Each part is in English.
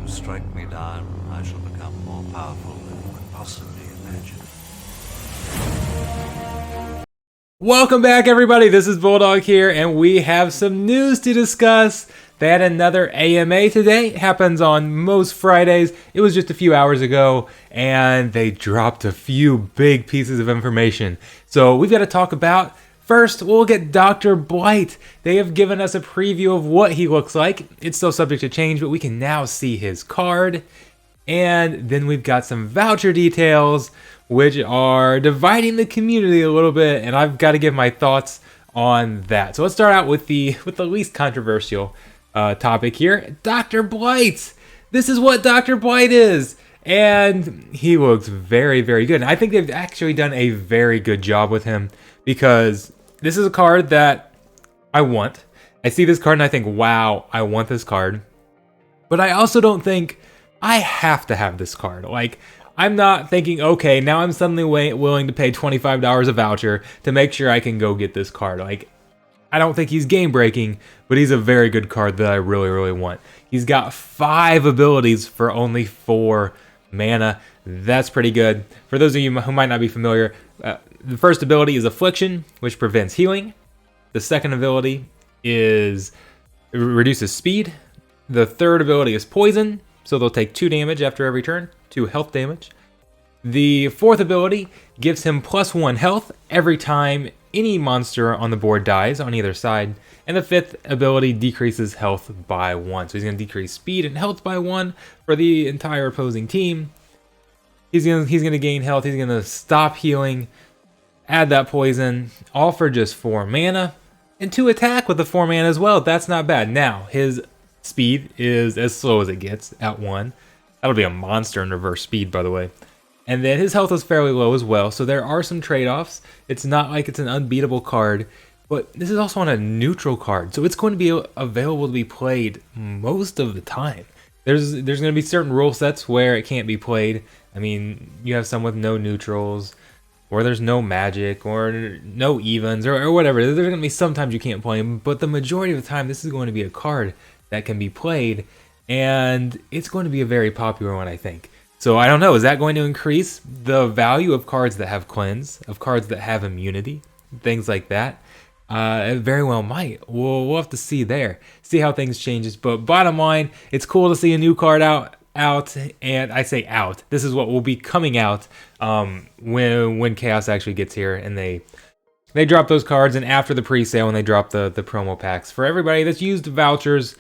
you strike me down, I shall become more powerful than you could possibly imagine. Welcome back, everybody. This is Bulldog here, and we have some news to discuss. They had another AMA today. It happens on most Fridays. It was just a few hours ago, and they dropped a few big pieces of information. So we've got to talk about, first, we'll get Dr. Blight. They have given us a preview of what he looks like. It's still subject to change, but we can now see his card. And then we've got some voucher details, which are dividing the community a little bit, and I've got to give my thoughts on that. So let's start out with the least controversial topic here, Dr. Blight. This is what Dr. Blight is, and he looks very, very good. And I think they've actually done a very good job with him, because this is a card that I want. I see this card and I think, wow, I want this card. But I also don't think I have to have this card. Like, I'm not thinking, okay, now I'm suddenly willing to pay $25 a voucher to make sure I can go get this card. Like, I don't think he's game breaking, but he's a very good card that I really, really want. He's got 5 abilities for only 4 mana. That's pretty good. For those of you who might not be familiar, the first ability is Affliction, which prevents healing. The second ability is reduces speed. The third ability is Poison, so they'll take 2 damage after every turn, 2 health damage. The fourth ability gives him +1 health every time any monster on the board dies on either side. And the fifth ability decreases health by 1. So he's going to decrease speed and health by 1 for the entire opposing team. He's going to gain health, he's going to stop healing, add that poison, all for just 4 mana. And 2 attack with the 4 mana as well. That's not bad. Now, his speed is as slow as it gets at 1. That'll be a monster in reverse speed, by the way. And then his health is fairly low as well, so there are some trade-offs. It's not like it's an unbeatable card, but this is also on a neutral card, so it's going to be available to be played most of the time. There's going to be certain rule sets where it can't be played. I mean, you have some with no neutrals, or there's no magic, or no evens, or whatever. There's going to be sometimes you can't play him, but the majority of the time this is going to be a card that can be played, and it's going to be a very popular one, I think. So I don't know, is that going to increase the value of cards that have cleanse, of cards that have immunity, things like that? It very well might. We'll have to see there, see how things changes. But bottom line, it's cool to see a new card out, and I say out. This is what will be coming out when Chaos actually gets here, and they drop those cards, and after the pre-sale, when they drop the promo packs for everybody that's used vouchers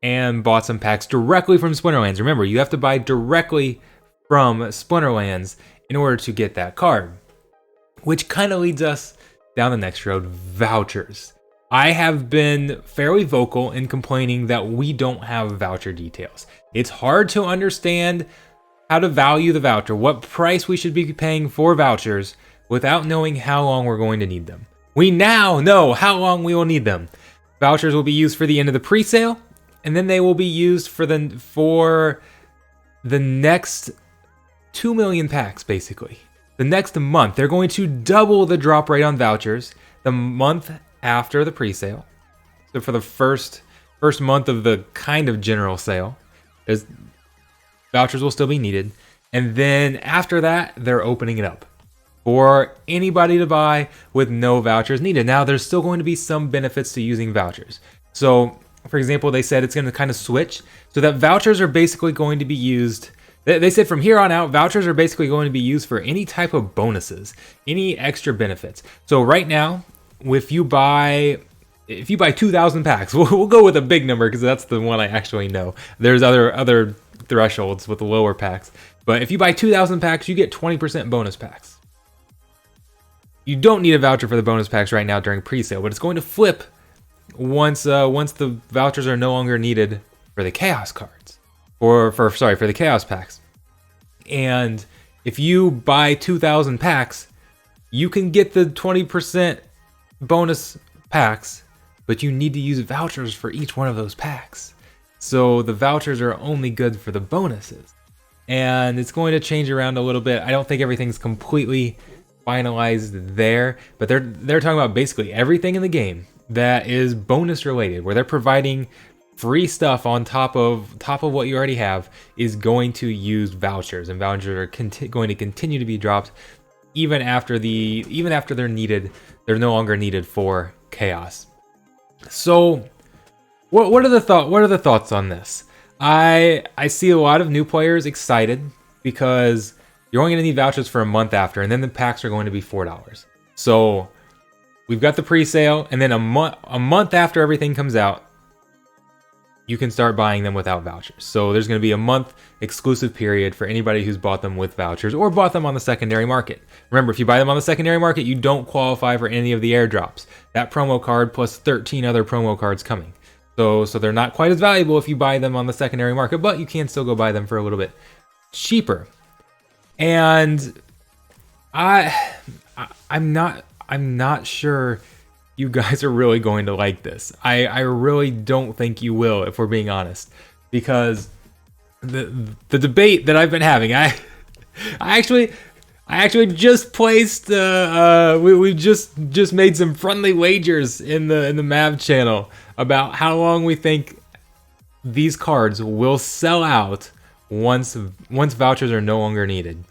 and bought some packs directly from Splinterlands. Remember, you have to buy directly from Splinterlands in order to get that card. Which kind of leads us down the next road, vouchers. I have been fairly vocal in complaining that we don't have voucher details. It's hard to understand how to value the voucher, what price we should be paying for vouchers without knowing how long we're going to need them. We now know how long we will need them. Vouchers will be used for the end of the pre-sale, and then they will be used for the next 2 million packs, basically. The next month, they're going to double the drop rate on vouchers the month after the pre-sale. So for the first month of the kind of general sale, vouchers will still be needed. And then after that, they're opening it up for anybody to buy with no vouchers needed. Now, there's still going to be some benefits to using vouchers. So, for example, they said it's going to kind of switch so that vouchers are basically going to be used. They said from here on out, vouchers are basically going to be used for any type of bonuses, any extra benefits. So right now, if you buy 2,000 packs, we'll go with a big number because that's the one I actually know. There's other thresholds with the lower packs, but if you buy 2,000 packs, you get 20% bonus packs. You don't need a voucher for the bonus packs right now during pre-sale, but it's going to flip once the vouchers are no longer needed for the chaos cards, or for the chaos packs. And if you buy 2,000 packs, you can get the 20% bonus packs, but you need to use vouchers for each one of those packs. So the vouchers are only good for the bonuses, and it's going to change around a little bit. I don't think everything's completely finalized there, but they're talking about basically everything in the game that is bonus related, where they're providing free stuff on top of what you already have is going to use vouchers, and vouchers are going to continue to be dropped even after they're needed. They're no longer needed for chaos. So what are the thoughts on this? I see a lot of new players excited because you're only going to need vouchers for a month after, and then the packs are going to be $4. So we've got the pre-sale, and then a month after everything comes out, you can start buying them without vouchers. So there's going to be a month exclusive period for anybody who's bought them with vouchers or bought them on the secondary market. Remember, if you buy them on the secondary market, you don't qualify for any of the airdrops. That promo card plus 13 other promo cards coming. So they're not quite as valuable if you buy them on the secondary market, but you can still go buy them for a little bit cheaper. And I'm not sure you guys are really going to like this. I really don't think you will, if we're being honest, because the debate that I've been having, I actually just placed we just made some friendly wagers in the Mav channel about how long we think these cards will sell out once vouchers are no longer needed.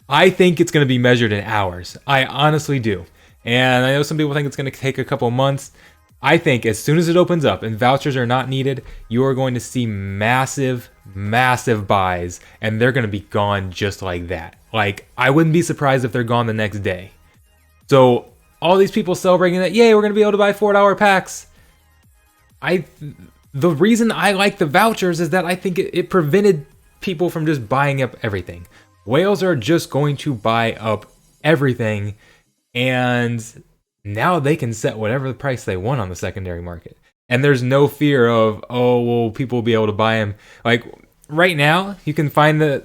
I think it's going to be measured in hours. I honestly do. And I know some people think it's going to take a couple months. I think as soon as it opens up and vouchers are not needed, you are going to see massive buys, and they're going to be gone just like that. Like, I wouldn't be surprised if they're gone the next day. So all these people celebrating that, yay, we're going to be able to buy $4 packs. The reason I like the vouchers is that I think it prevented people from just buying up everything. Whales are just going to buy up everything, and now they can set whatever the price they want on the secondary market. And there's no fear of, oh, well, people will be able to buy them. Like right now, you can find the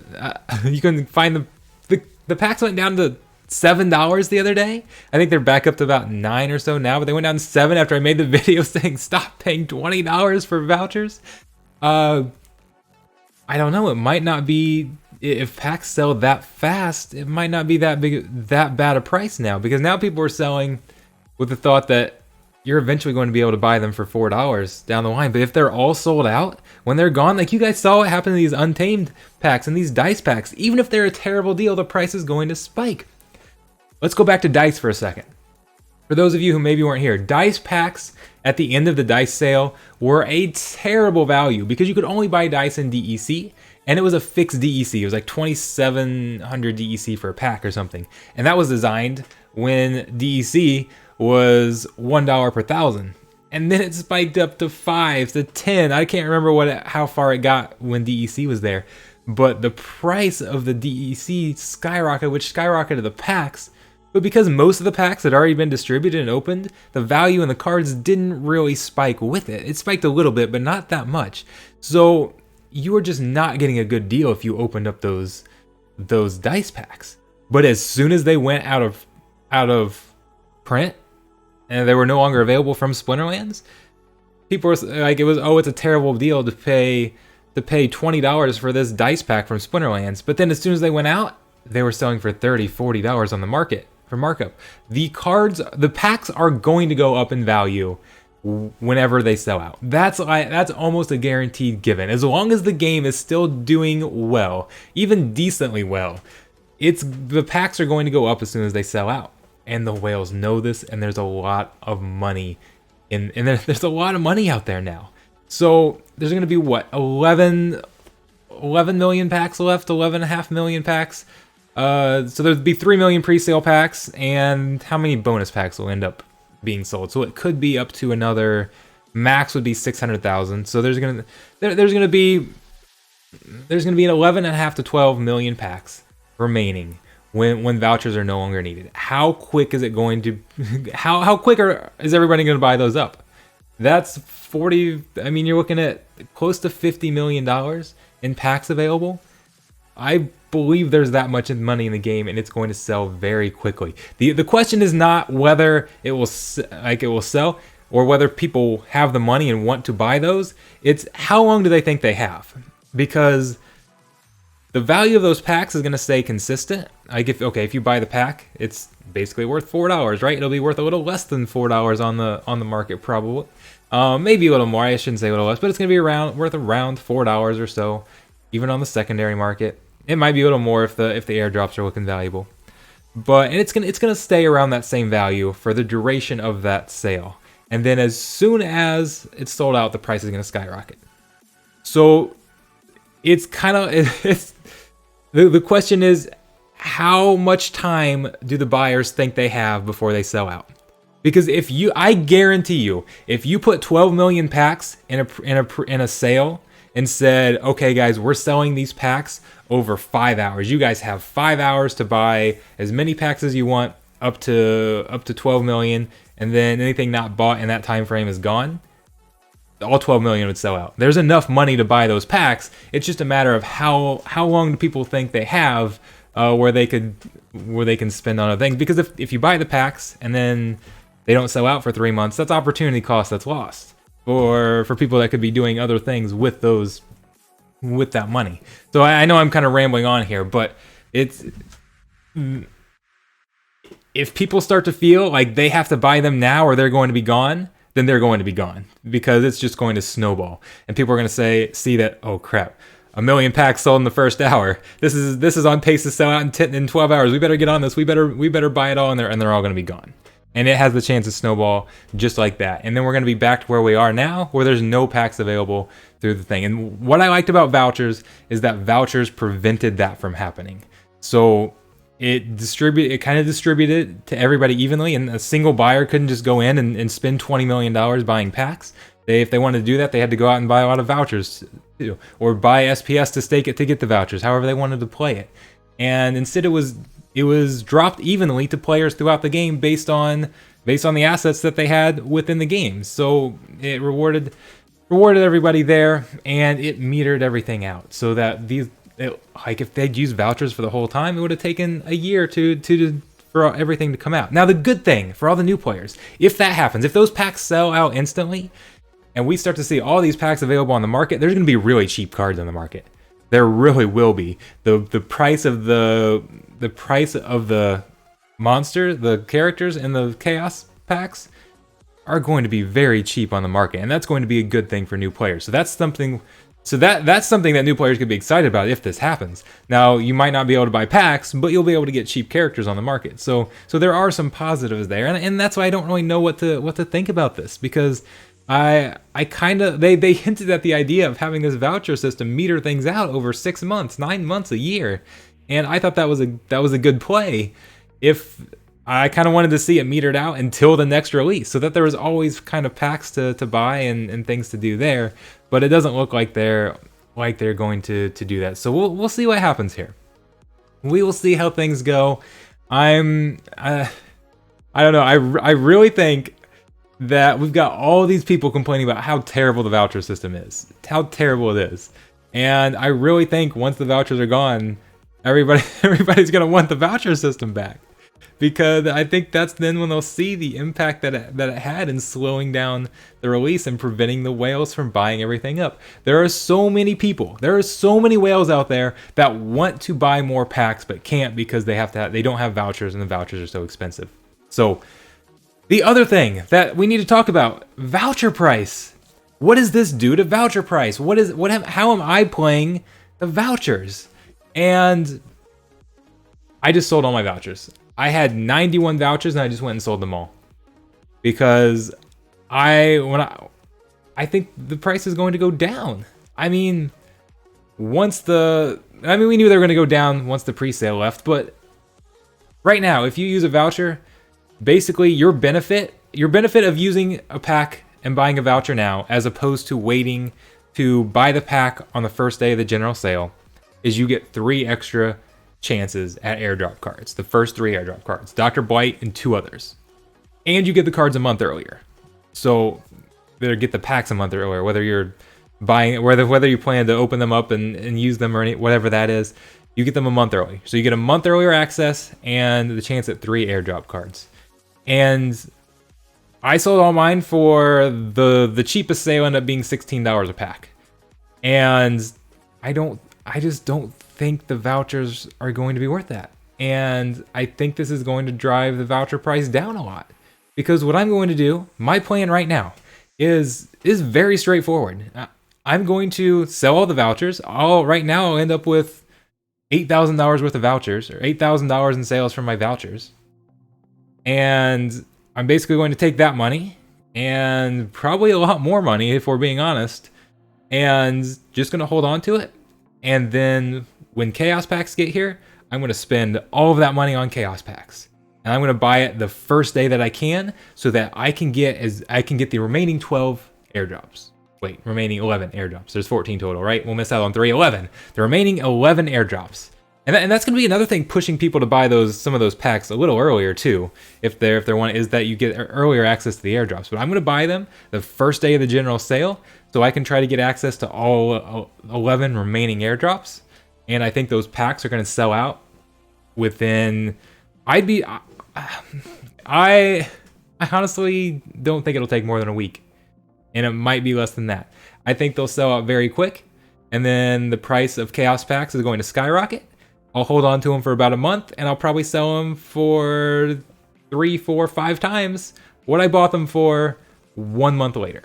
packs went down to $7 the other day. I think they're back up to about $9 or so now, but they went down to $7 after I made the video saying stop paying $20 for vouchers. I don't know. It might not be. If packs sell that fast, it might not be that bad a price now, because now people are selling with the thought that you're eventually going to be able to buy them for $4 down the line. But if they're all sold out, when they're gone, like you guys saw what happened to these Untamed packs and these Dice packs, even if they're a terrible deal, the price is going to spike. Let's go back to Dice for a second. For those of you who maybe weren't here, Dice packs at the end of the Dice sale were a terrible value because you could only buy Dice in DEC, and it was a fixed DEC. It was like 2,700 DEC for a pack or something. And that was designed when DEC was $1 per 1,000. And then it spiked up to 5 to 10. I can't remember how far it got when DEC was there. But the price of the DEC skyrocketed, which skyrocketed the packs. But because most of the packs had already been distributed and opened, the value in the cards didn't really spike with it. It spiked a little bit, but not that much. So you were just not getting a good deal if you opened up those Dice packs. But as soon as they went out of print and they were no longer available from Splinterlands, people were like, it's a terrible deal to pay $20 for this Dice pack from Splinterlands. But then as soon as they went out, they were selling for $30, $40 on the market for markup. The packs are going to go up in value whenever they sell out. That's almost a guaranteed given. As long as the game is still doing well, even decently well, the packs are going to go up as soon as they sell out. And the whales know this, and there's a lot of money there's a lot of money out there now. So there's going to be 11 million packs left, 11.5 million packs. So there'd be 3 million pre-sale packs, and how many bonus packs will end up being sold? So it could be up to another, max would be 600,000. So there's gonna be an 11.5 to 12 million packs remaining when vouchers are no longer needed. How quick is it going to? How quick is everybody going to buy those up? That's 40. I mean, you're looking at close to $50 million in packs available. I believe there's that much money in the game, and it's going to sell very quickly. The question is not whether it will sell or whether people have the money and want to buy those. It's how long do they think they have? Because the value of those packs is going to stay consistent. Like if you buy the pack, it's basically worth $4, right? It'll be worth a little less than $4 on the market probably. Maybe a little more. I shouldn't say a little less, but it's going to be worth around $4 or so, even on the secondary market. It might be a little more if the airdrops are looking valuable, and it's gonna stay around that same value for the duration of that sale. And then as soon as it's sold out, the price is going to skyrocket. So it's kind of the question is, how much time do the buyers think they have before they sell out? Because I guarantee you, if you put 12 million packs in a sale and said, okay guys, we're selling these packs over 5 hours. You guys have 5 hours to buy as many packs as you want, up to 12 million, and then anything not bought in that time frame is gone. All 12 million would sell out. There's enough money to buy those packs. It's just a matter of how long do people think they have where they can spend on other things. Because if you buy the packs and then they don't sell out for 3 months, that's opportunity cost that's lost for people that could be doing other things with that money. So I know I'm kind of rambling on here, but if people start to feel like they have to buy them now or they're going to be gone, then they're going to be gone, because it's just going to snowball. And people are going to see that, oh crap, 1 million packs sold in the first hour. This is on pace to sell out in 12 hours. We better get on this. We better buy it all, and they're all going to be gone. And it has the chance to snowball just like that. And then we're going to be back to where we are now, where there's no packs available through the thing. And what I liked about Vouchers is that Vouchers prevented that from happening. So it kind of distributed to everybody evenly, and a single buyer couldn't just go in and spend $20 million buying packs. If they wanted to do that, they had to go out and buy a lot of vouchers, or buy SPS to stake it to get the vouchers, however they wanted to play it. And instead it was dropped evenly to players throughout the game based on the assets that they had within the game. So it rewarded everybody there, and it metered everything out so that if they'd used vouchers for the whole time, it would have taken a year for everything to come out. Now, the good thing for all the new players, if that happens, if those packs sell out instantly, and we start to see all these packs available on the market, there's going to be really cheap cards on the market. There really will be. The price of the monster, the characters in the chaos packs are going to be very cheap on the market, and that's going to be a good thing for new players. So that's something that new players could be excited about if this happens. Now, you might not be able to buy packs, but you'll be able to get cheap characters on the market. So there are some positives there, and that's why I don't really know what to think about this, because they hinted at the idea of having this voucher system meter things out over 6 months, 9 months, a year, and I thought that was a good play. If I kind of wanted to see it metered out until the next release, so that there was always kind of packs to buy and things to do there. But it doesn't look like they're going to do that. So we'll see what happens here. We will see how things go. I don't know. I really think that we've got all these people complaining about how terrible the voucher system is, how terrible it is, and I really think once the vouchers are gone, everybody's gonna want the voucher system back. Because I think that's then when they'll see the impact that it had in slowing down the release and preventing the whales from buying everything up. There are so many whales out there that want to buy more packs but can't because they don't have vouchers, and the vouchers are so expensive. So the other thing that we need to talk about, voucher price. What does this do to voucher price? How am I playing the vouchers? And I just sold all my vouchers. I had 91 vouchers and I just went and sold them all, because I think the price is going to go down. I mean, we knew they were going to go down once the presale left, but right now, if you use a voucher, basically your benefit of using a pack and buying a voucher now, as opposed to waiting to buy the pack on the first day of the general sale, is you get 3 extra chances at airdrop cards. The first 3 airdrop cards, Dr. Blight and 2 others. And you get the cards a month earlier. So better get the packs a month earlier, whether you're buying, whether you plan to open them up and use them or whatever that is, you get them a month early. So you get a month earlier access and the chance at 3 airdrop cards. And I sold all mine for the cheapest sale ended up being $16 a pack. And I just don't think the vouchers are going to be worth that. And I think this is going to drive the voucher price down a lot. Because what I'm going to do, my plan right now, is very straightforward. I'm going to sell all the vouchers. Right now I'll end up with $8,000 worth of vouchers, or $8,000 in sales from my vouchers. And I'm basically going to take that money, and probably a lot more money if we're being honest, and just going to hold on to it. And then when Chaos Packs get here, I'm going to spend all of that money on Chaos Packs. And I'm going to buy it the first day that I can, so that I can get the remaining 12 airdrops. Wait, remaining 11 airdrops. There's 14 total, right? We'll miss out on 3, 11. The remaining 11 airdrops. And that's going to be another thing pushing people to buy some of those packs a little earlier too. If they're one is that you get earlier access to the airdrops. But I'm going to buy them the first day of the general sale, so I can try to get access to all 11 remaining airdrops. And I think those packs are going to sell out within. I honestly don't think it'll take more than a week, and it might be less than that. I think they'll sell out very quick, and then the price of Chaos Packs is going to skyrocket. I'll hold on to them for about a month, and I'll probably sell them for 3, 4, 5 times what I bought them for 1 month later.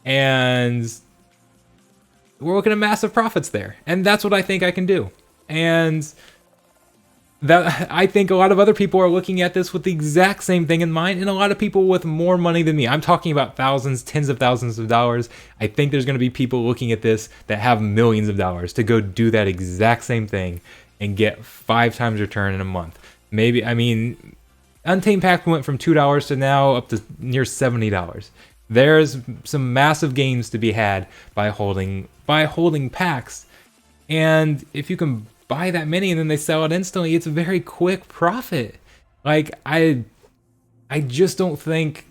And we're looking at massive profits there. And that's what I think I can do. And that I think a lot of other people are looking at this with the exact same thing in mind, and a lot of people with more money than me. I'm talking about thousands, tens of thousands of dollars. I think there's going to be people looking at this that have millions of dollars to go do that exact same thing and get 5 times return in a month. Maybe, I mean, Untamed Pack went from $2 to now up to near $70. There's some massive gains to be had by holding packs, and if you can buy that many and then they sell it instantly, it's a very quick profit. Like I just don't think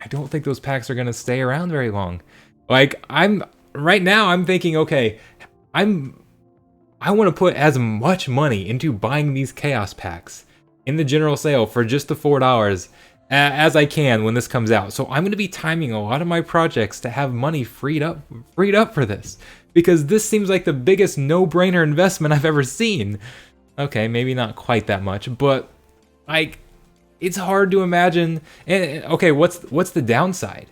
those packs are gonna stay around very long. Like right now I'm thinking, okay, I want to put as much money into buying these Chaos Packs in the general sale for just the $4 as I can when this comes out. So I'm going to be timing a lot of my projects to have money freed up for this, because this seems like the biggest no-brainer investment I've ever seen. Okay, maybe not quite that much, but like it's hard to imagine. And okay, what's the downside?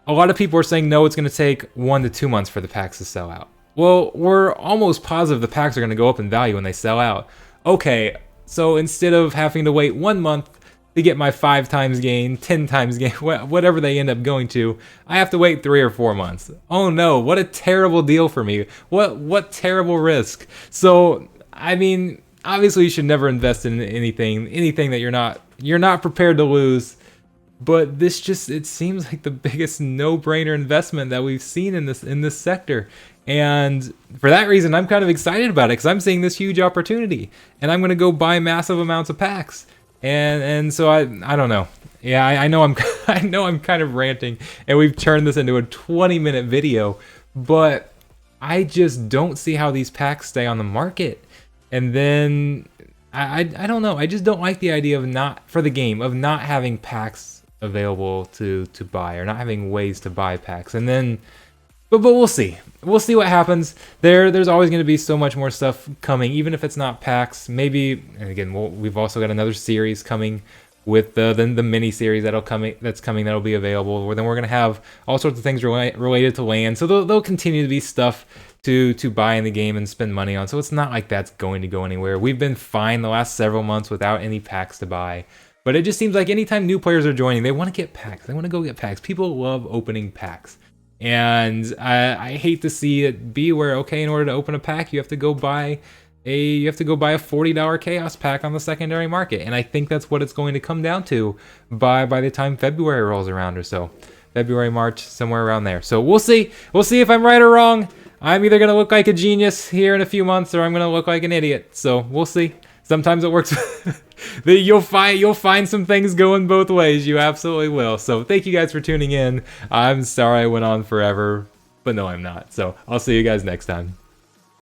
A lot of people are saying no, it's going to take 1 to 2 months for the packs to sell out. Well, we're almost positive the packs are going to go up in value when they sell out. Okay, so instead of having to wait 1 month to get my 5 times gain, 10 times gain, whatever they end up going to, I have to wait 3 or 4 months. Oh no, what a terrible deal for me. What terrible risk. So, I mean, obviously you should never invest in anything that you're not prepared to lose. But it seems like the biggest no-brainer investment that we've seen in this sector. And for that reason, I'm kind of excited about it, because I'm seeing this huge opportunity, and I'm going to go buy massive amounts of packs. And so I don't know. Yeah, I know I'm kind of ranting, and we've turned this into a 20-minute video, but I just don't see how these packs stay on the market. And then I don't know. I just don't like the idea of not having packs available to buy, or not having ways to buy packs. And then but we'll see what happens. There's always going to be so much more stuff coming, even if it's not packs. Maybe, and again, we've also got another series coming with the mini series that'll be available, where then we're going to have all sorts of things related to land. So there'll continue to be stuff to buy in the game and spend money on. So it's not like that's going to go anywhere. We've been fine the last several months without any packs to buy. But it just seems like anytime new players are joining, they want to get packs. They want to go get packs. People love opening packs. And I hate to see it be where, okay, in order to open a pack, you have to go buy a $40 Chaos Pack on the secondary market. And I think that's what it's going to come down to by the time February rolls around or so. February, March, somewhere around there. So we'll see. We'll see if I'm right or wrong. I'm either going to look like a genius here in a few months, or I'm going to look like an idiot. So we'll see. Sometimes it works. You'll find some things going both ways. You absolutely will. So thank you guys for tuning in. I'm sorry I went on forever, but no, I'm not. So I'll see you guys next time.